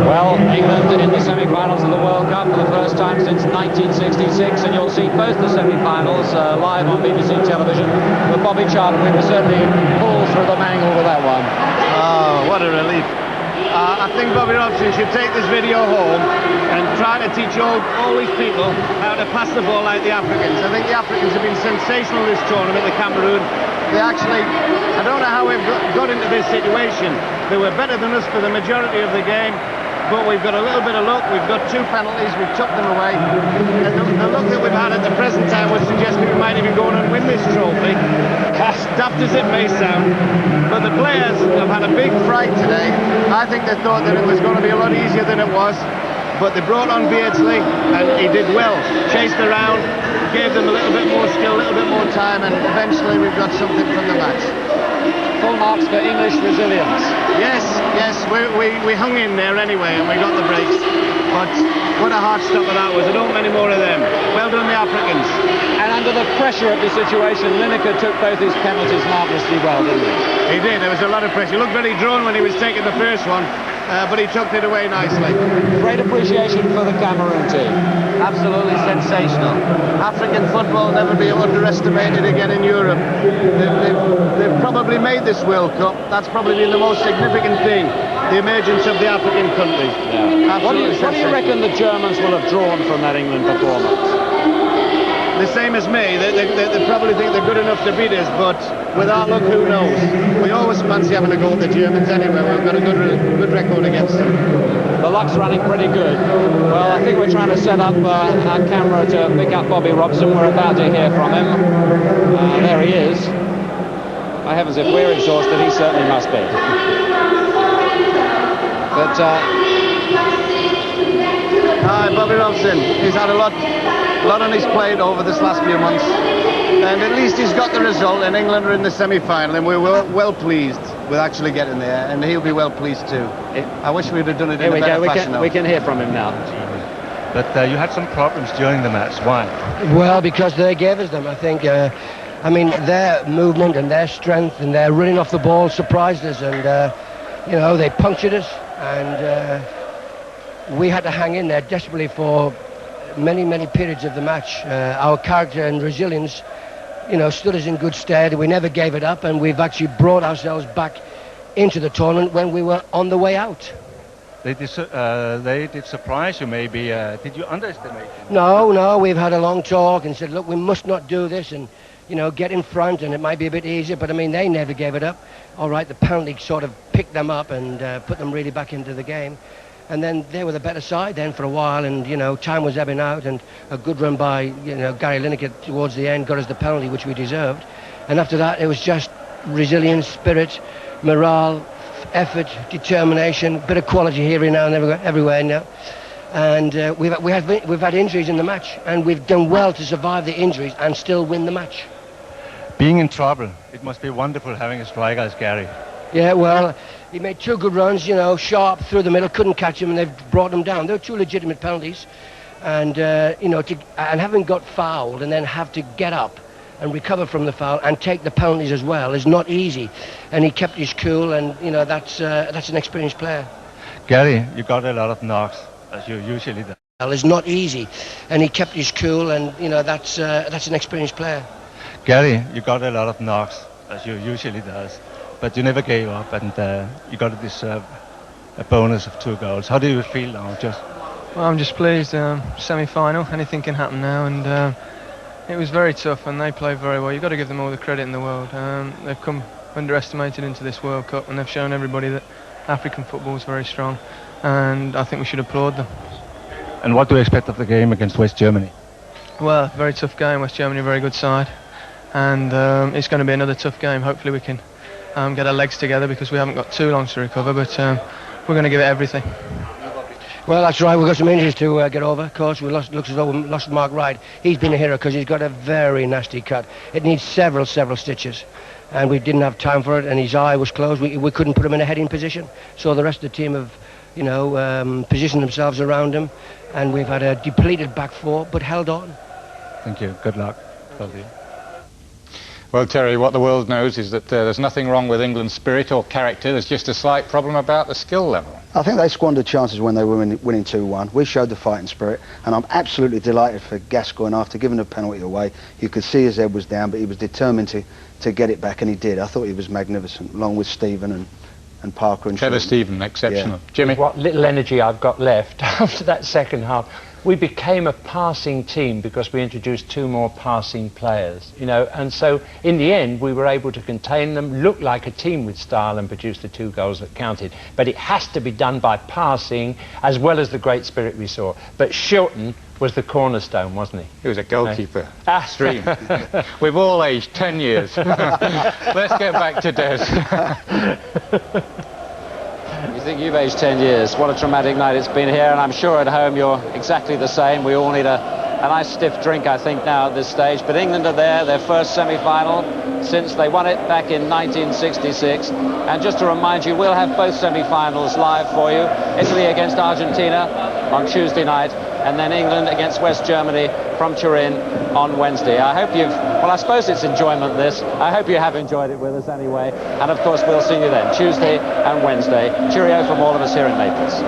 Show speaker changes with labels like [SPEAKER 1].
[SPEAKER 1] Well, England in the semi-finals of the World Cup for the first time since 1966, and you'll see both the semi-finals live on BBC television with Bobby Charlton. We were certainly pulled through the mangle with that one.
[SPEAKER 2] Oh, what a relief. I think Bobby Robson should take this video home and try to teach all these people how to pass the ball like the Africans. I think the Africans have been sensational this tournament, the Cameroon. They actually, I don't know how we've got into this situation. They were better than us for the majority of the game, but we've got a little bit of luck. We've got 2 penalties, we've tucked them away. And the luck that we've had at the present time would suggest we might even go on and win this trophy, as daft as it may sound. But the players have had a big fright today. I think they thought that it was going to be a lot easier than it was. But they brought on Beardsley, and he did well. Chased around, gave them a little bit more skill, a little bit more time, and eventually we've got something from the match.
[SPEAKER 1] Full marks for English resilience.
[SPEAKER 2] Yes, we hung in there anyway, and we got the breaks. But what a hard stopper that was. There don't many more of them. Well done, the Africans.
[SPEAKER 1] And under the pressure of the situation, Lineker took both his penalties marvellously well, didn't he?
[SPEAKER 2] He did. There was a lot of pressure. He looked very drawn when he was taking the first one, but he tucked it away nicely.
[SPEAKER 1] Great appreciation for the Cameroon team.
[SPEAKER 2] Absolutely sensational. African football will never be underestimated again in Europe. They've probably made this World Cup. That's probably been the most significant thing, the emergence of the African countries.
[SPEAKER 1] Yeah. What do you reckon the Germans will have drawn from that England performance?
[SPEAKER 2] The same as me. They probably think they're good enough to beat us, but with our luck, who knows? We always fancy having a go at the Germans anyway. We've got a good record against them.
[SPEAKER 1] The luck's running pretty good. Well, I think we're trying to set up our camera to pick up Bobby Robson. We're about to hear from him. There he is. By heavens, if we're exhausted, he certainly must be. But
[SPEAKER 2] hi, Bobby Robson. He's had a lot on his plate over this last few months, and at least he's got the result, and England are in the semi-final, and we're well pleased with actually getting there, and he'll be well pleased too. I wish we'd have done it in a better fashion.
[SPEAKER 1] We can hear from him now.
[SPEAKER 3] But you had some problems during the match. Why?
[SPEAKER 4] Well, because they gave us them. I think I mean, their movement and their strength and their running off the ball surprised us, and you know, they punctured us, and we had to hang in there desperately for many periods of the match. Our character and resilience, you know, stood us in good stead. We never gave it up, and we've actually brought ourselves back into the tournament when we were on the way out.
[SPEAKER 3] They did surprise you, maybe. Did you underestimate them?
[SPEAKER 4] No, we've had a long talk and said, look, we must not do this, and, you know, get in front, and it might be a bit easier, but I mean, they never gave it up. All right, the penalty sort of picked them up and put them really back into the game. And then they were the better side then for a while, and, you know, time was ebbing out, and a good run by, you know, Gary Lineker towards the end got us the penalty, which we deserved. And after that, it was just resilience, spirit, morale, effort, determination, bit of quality here and now and everywhere now. And we've had injuries in the match, and we've done well to survive the injuries and still win the match.
[SPEAKER 3] Being in trouble, it must be wonderful having a striker as Gary.
[SPEAKER 4] Yeah, well, he made 2 good runs, you know, sharp through the middle, couldn't catch him, and they've brought him down. They were 2 legitimate penalties, and you know, and having got fouled and then have to get up and recover from the foul and take the penalties as well is not easy. And he kept his cool, and, you know, that's an experienced player.
[SPEAKER 3] Gary, you got a lot of knocks, as you usually do.
[SPEAKER 4] Well, it's not easy, and he kept his cool, and, you know, that's an experienced player.
[SPEAKER 3] Gary, you got a lot of knocks, as you usually does. But you never gave up, and you got to deserve a bonus of 2 goals. How do you feel now?
[SPEAKER 5] Well, I'm just pleased. Semi-final, anything can happen now, and it was very tough, and they played very well. You've got to give them all the credit in the world. They've come underestimated into this World Cup, and they've shown everybody that African football is very strong, and I think we should applaud them.
[SPEAKER 3] And what do you expect of the game against West Germany?
[SPEAKER 5] Well, very tough game. West Germany, a very good side, and it's going to be another tough game. Hopefully we can get our legs together, because we haven't got too long to recover, but we're going to give it everything.
[SPEAKER 4] Well, that's right. We've got some injuries to get over. Of course, looks as though we lost Mark Wright. He's been a hero because he's got a very nasty cut. It needs several stitches, and we didn't have time for it, and his eye was closed. We couldn't put him in a heading position, so the rest of the team have, you know, positioned themselves around him, and we've had a depleted back 4, but held on.
[SPEAKER 3] Thank you. Good luck. Love you.
[SPEAKER 6] Well, Terry, what the world knows is that there's nothing wrong with England's spirit or character. There's just a slight problem about the skill level.
[SPEAKER 7] I think they squandered chances when they were winning 2-1. We showed the fighting spirit, and I'm absolutely delighted for Gascoigne after giving the penalty away. You could see his head was down, but he was determined to get it back, and he did. I thought he was magnificent, along with Stephen and Parker and
[SPEAKER 6] Trevor Stephen, exceptional.
[SPEAKER 7] Yeah.
[SPEAKER 6] Jimmy?
[SPEAKER 8] What little energy I've got left after that second half. We became a passing team because we introduced 2 more passing players, you know, and so in the end we were able to contain them, look like a team with style, and produce the 2 goals that counted. But it has to be done by passing as well as the great spirit we saw. But Shilton was the cornerstone, wasn't he?
[SPEAKER 6] He was a goalkeeper. Extreme. We've all aged 10 years. Let's get back to Des.
[SPEAKER 1] You think you've aged 10 years. What a traumatic night it's been here, and I'm sure at home you're exactly the same. We all need a nice stiff drink, I think, now at this stage. But England are there, their first semi-final since they won it back in 1966. And just to remind you, we'll have both semi-finals live for you. Italy against Argentina on Tuesday night, and then England against West Germany from Turin on Wednesday. I hope you've, well, I suppose it's enjoyment, this. I hope you have enjoyed it with us anyway. And of course, we'll see you then, Tuesday and Wednesday. Cheerio from all of us here in Naples.